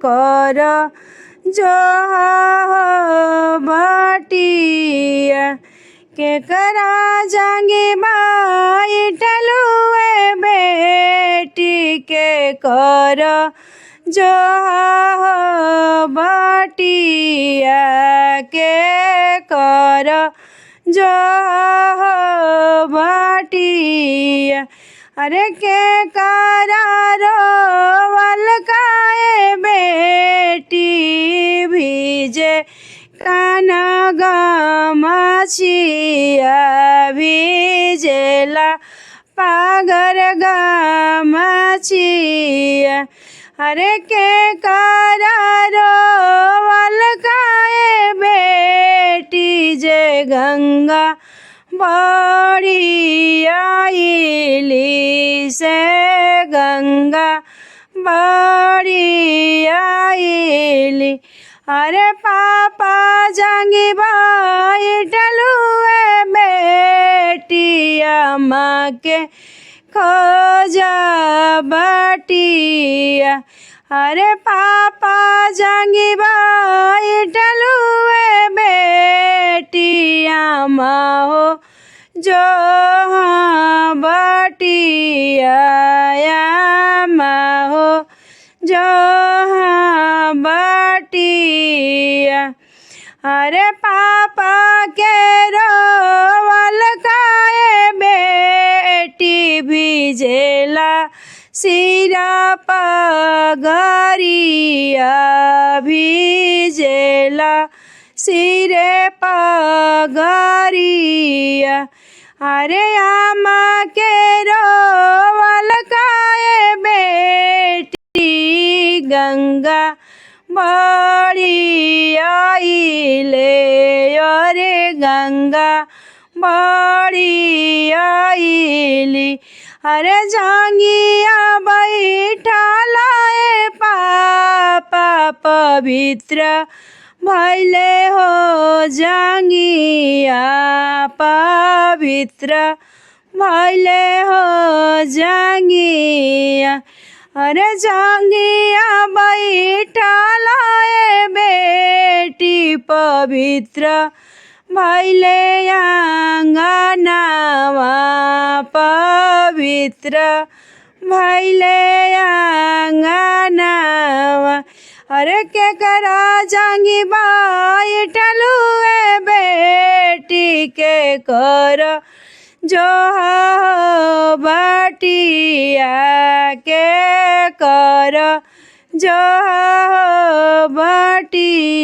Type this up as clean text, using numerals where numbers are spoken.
कर जो हो बटिया के करा जांगी बाई टलुए बेटी के कर जो हो बटिया के कर जो हो बटिया अरे के करारो वलकाए बेटी भीजे काना गमछिया भीजेला पागर गमछिया अरे के करारो वलकाए बेटी जे गंगा बड़ी आइली से गंगा बड़ी आइली अरे पापा जांगी बाई टलुए बेटिया माँ के खोजा बटिया अरे पापा जांगी बाई टलुए बेटिया माँ हो जो हाँ बटिया माँ हो जो हाँ बटिया अरे पापा के रोवल काए बेटी भीजेला सिरा पगरिया भीजेला सिरे पगरिया अरे आमा के रोवल काए बेटी गंगा बड़ी आइले अरे गंगा बड़ी आइली अरे जांगिया बैठलाए पापा पवित्र भैले हो जांगिया पवित्र भैले हो जांगिया अरे जांगिया बैठलाए बेटी पवित्र भैले आंगनवा पवित्र भैले आंगनवा अरे के करा जांगी बाई टलुए बेटी के कर जो हो बटिया के कर जो हो बटिया